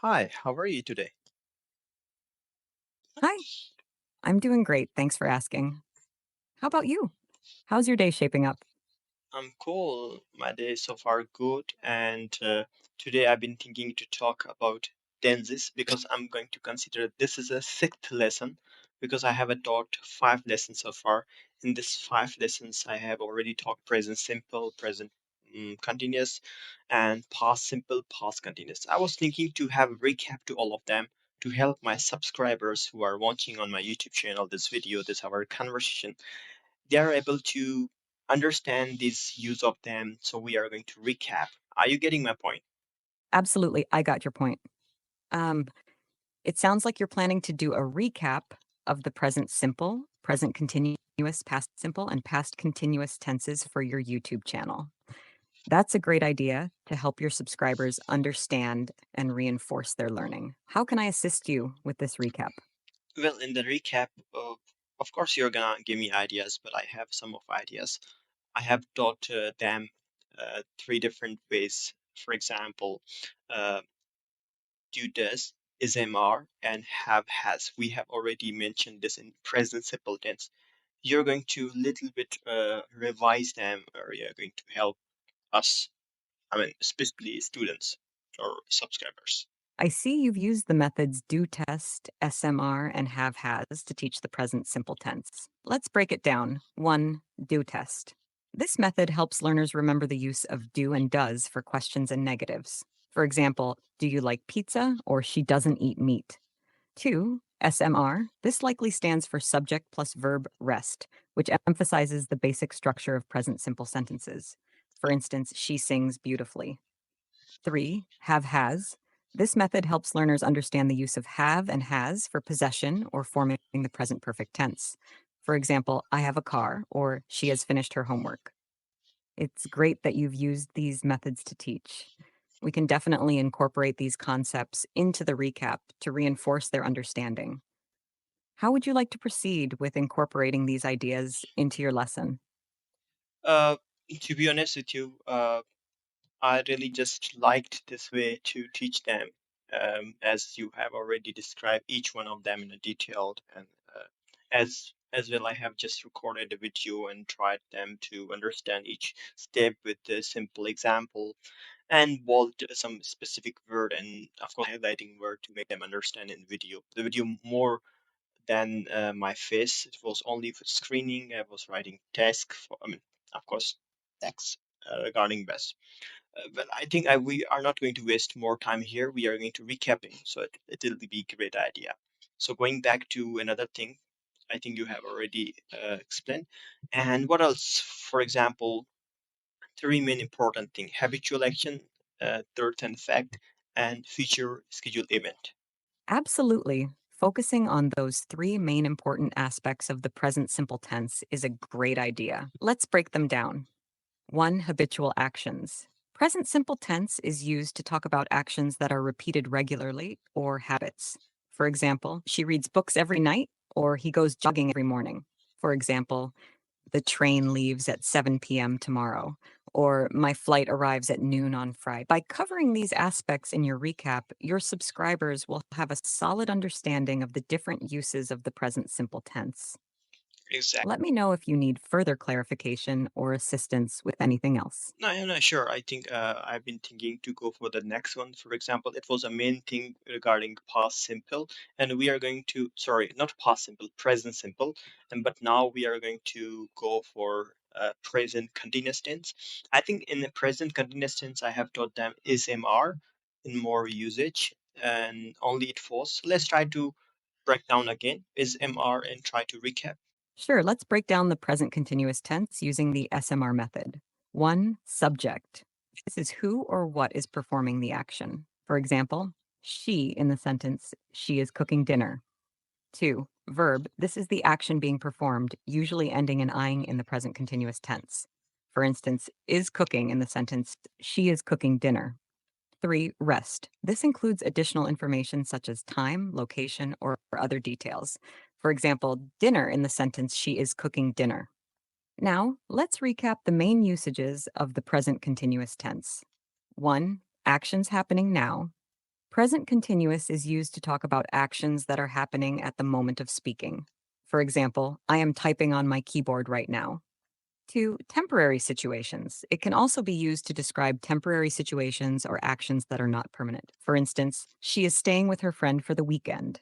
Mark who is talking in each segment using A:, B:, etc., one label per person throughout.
A: Hi, how are you today?
B: Hi, I'm doing great. Thanks for asking. How about you? How's your day shaping up?
A: I'm cool. My day is so far good, and today I've been thinking to talk about tenses because I'm going to consider this is a sixth lesson because I have taught five lessons so far. In this five lessons, I have already taught present simple, present continuous, and past simple, past continuous. I was thinking to have a recap to all of them to help my subscribers who are watching on my YouTube channel this video, this our conversation they are able to understand this use of them. So we are going to recap. Are you getting my point?
B: Absolutely, I got your point. Um, it sounds like you're planning to do a recap of the present simple, present continuous, past simple, and past continuous tenses for your YouTube channel. That's a great idea to help your subscribers understand and reinforce their learning. How can I assist you with this recap?
A: Well, in the recap, of course, you're gonna give me ideas, but I have some of ideas. I have taught them three different ways. For example, uh, do does, is MR, and have has. We have already mentioned this in present simple tense. You're going to little bit revise them, or you're going to help us specifically students or subscribers.
B: I see you've used the methods do test, SMR, and have has to teach the present simple tense. Let's break it down. 1. Do test. This method helps learners remember the use of do and does for questions and negatives. For example, do you like pizza or she doesn't eat meat? 2. SMR. This likely stands for subject plus verb rest, which emphasizes the basic structure of present simple sentences. For instance, she sings beautifully. 3. Have has. This method helps learners understand the use of have and has for possession or forming the present perfect tense. For example, I have a car or she has finished her homework. It's great that you've used these methods to teach. We can definitely incorporate these concepts into the recap to reinforce their understanding. How would you like to proceed with incorporating these ideas into your lesson?
A: Uh, to be honest with you, I really just liked this way to teach them, as you have already described each one of them in a detailed and as well. I have just recorded a video and tried them to understand each step with a simple example and bold some specific word and of course highlighting word to make them understand in video. The video more than my face. It was only for screening. I was writing task for, of course, text regarding best. But I think we are not going to waste more time here. We are going to recapping, so it will be a great idea. So going back to another thing, I think you have already explained. And what else? For example, three main important thing: habitual action, third and fact, and future scheduled event.
B: Absolutely. Focusing on those three main important aspects of the present simple tense is a great idea. Let's break them down. 1. Habitual actions. Present simple tense is used to talk about actions that are repeated regularly or habits. For example, she reads books every night or he goes jogging every morning. For example, the train leaves at 7 p.m. tomorrow, or my flight arrives at noon on Friday. By covering these aspects in your recap, your subscribers will have a solid understanding of the different uses of the present simple tense. Let me know if you need further clarification or assistance with anything else.
A: No, I'm not sure. I think I've been thinking to go for the next one. For example, it was a main thing regarding past simple, and we are going to, sorry, not past simple, present simple, and but now we are going to go for present continuous tense. I think in the present continuous tense, I have taught them is MR in more usage, and only it was. Let's try to break down again is MR and try to recap.
B: Sure, let's break down the present continuous tense using the SMR method. 1. Subject. This is who or what is performing the action. For example, she in the sentence, she is cooking dinner. 2. Verb. This is the action being performed, usually ending in ing in the present continuous tense. For instance, is cooking in the sentence, she is cooking dinner. 3. Rest. This includes additional information such as time, location, or other details. For example, dinner in the sentence, she is cooking dinner. Now, let's recap the main usages of the present continuous tense. 1. Actions happening now. Present continuous is used to talk about actions that are happening at the moment of speaking. For example, I am typing on my keyboard right now. To temporary situations, it can also be used to describe temporary situations or actions that are not permanent. For instance, she is staying with her friend for the weekend.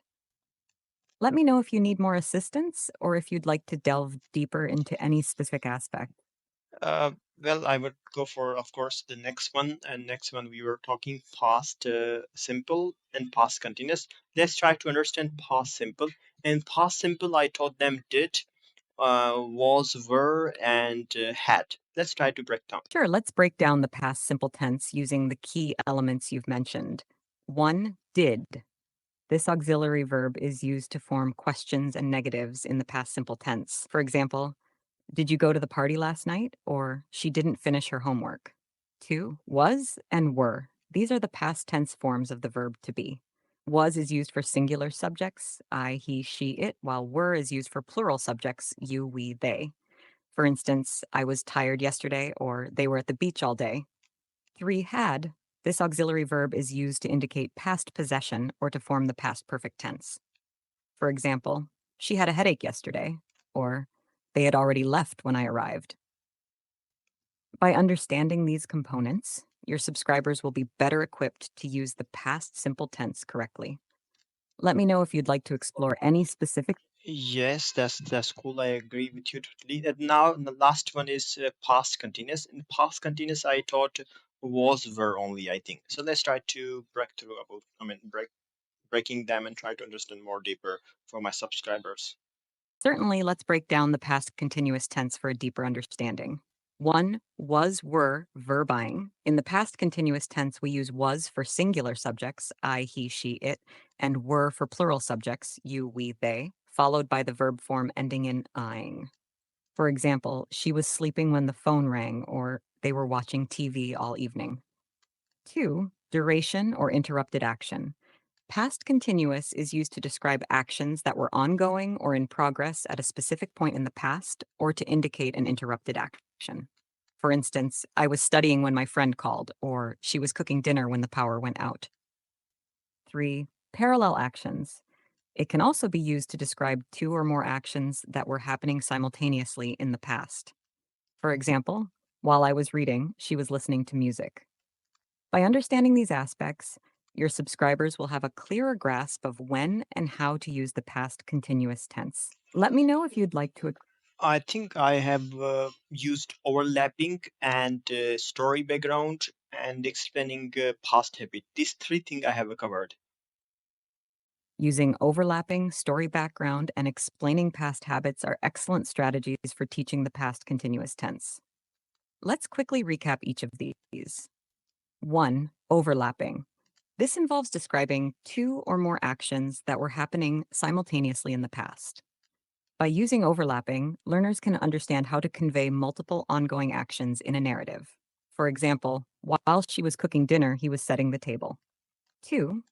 B: Let me know if you need more assistance or if you'd like to delve deeper into any specific aspect.
A: Uh, well, I would go for, of course, the next one. And next one, we were talking past simple and past continuous. Let's try to understand past simple. In past simple, I taught them did, was, were, and had. Let's try to break down.
B: Sure, let's break down the past simple tense using the key elements you've mentioned. One, did. This auxiliary verb is used to form questions and negatives in the past simple tense. For example, did you go to the party last night? Or she didn't finish her homework. Two, was and were. These are the past tense forms of the verb to be. Was is used for singular subjects, I, he, she, it, while were is used for plural subjects, you, we, they. For instance, I was tired yesterday, or they were at the beach all day. Three, had. This auxiliary verb is used to indicate past possession or to form the past perfect tense. For example, she had a headache yesterday, or they had already left when I arrived. By understanding these components, your subscribers will be better equipped to use the past simple tense correctly. Let me know if you'd like to explore any specific.
A: Yes, that's cool. I agree with you totally. And now the last one is past continuous. In past continuous, I taught was were only, I think. So let's try to break through about, breaking them and try to understand more deeper for my subscribers.
B: Certainly, let's break down the past continuous tense for a deeper understanding. One, was, were, verbing. In the past continuous tense, we use was for singular subjects, I, he, she, it, and were for plural subjects, you, we, they, followed by the verb form ending in ing. For example, she was sleeping when the phone rang, or they were watching TV all evening. Two, duration or interrupted action. Past continuous is used to describe actions that were ongoing or in progress at a specific point in the past or to indicate an interrupted action. For instance, I was studying when my friend called, or she was cooking dinner when the power went out. Three, parallel actions. It can also be used to describe two or more actions that were happening simultaneously in the past. For example, while I was reading, she was listening to music. By understanding these aspects, your subscribers will have a clearer grasp of when and how to use the past continuous tense. Let me know if you'd like to.
A: I think I have used overlapping and story background and explaining past habit. These three things I have covered.
B: Using overlapping, story background, and explaining past habits are excellent strategies for teaching the past continuous tense. Let's quickly recap each of these. 1. Overlapping. This involves describing two or more actions that were happening simultaneously in the past. By using overlapping, learners can understand how to convey multiple ongoing actions in a narrative. For example, while she was cooking dinner, he was setting the table. 2.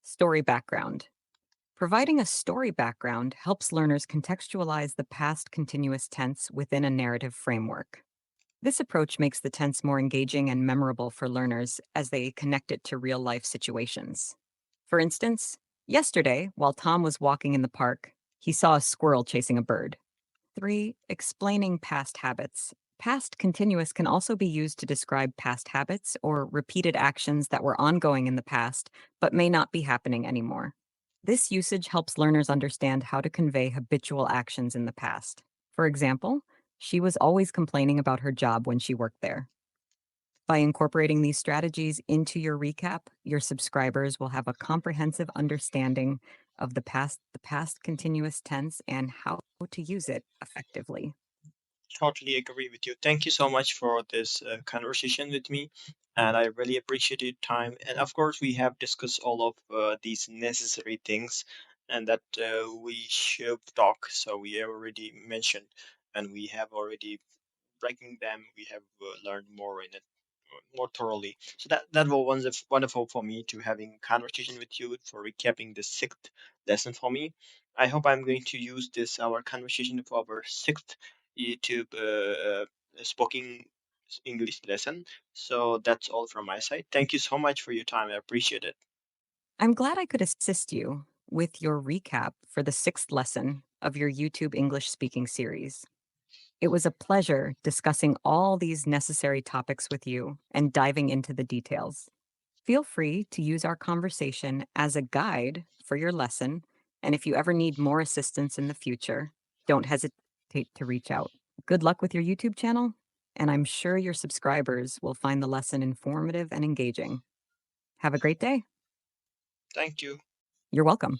B: Story background. Providing a story background helps learners contextualize the past continuous tense within a narrative framework. This approach makes the tense more engaging and memorable for learners as they connect it to real life situations. For instance, yesterday, while Tom was walking in the park, he saw a squirrel chasing a bird. 3. Explaining past habits. Past continuous can also be used to describe past habits or repeated actions that were ongoing in the past but may not be happening anymore. This usage helps learners understand how to convey habitual actions in the past. For example, she was always complaining about her job when she worked there. By incorporating these strategies into your recap, your subscribers will have a comprehensive understanding of the past continuous tense and how to use it effectively.
A: Totally agree with you. Thank you so much for this conversation with me, and I really appreciate your time. And of course, we have discussed all of these necessary things, and that we should talk. So we have already mentioned, and we have already breaking them. We have learned more in it, more thoroughly. So that was wonderful for me to having conversation with you for recapping the sixth lesson for me. I hope I'm going to use this our conversation for our sixth YouTube spoken English lesson. So that's all from my side. Thank you so much for your time. I appreciate it.
B: I'm glad I could assist you with your recap for the sixth lesson of your YouTube English speaking series. It was a pleasure discussing all these necessary topics with you and diving into the details. Feel free to use our conversation as a guide for your lesson, and if you ever need more assistance in the future, don't hesitate to reach out. Good luck with your YouTube channel, and I'm sure your subscribers will find the lesson informative and engaging. Have a great day.
A: Thank you.
B: You're welcome.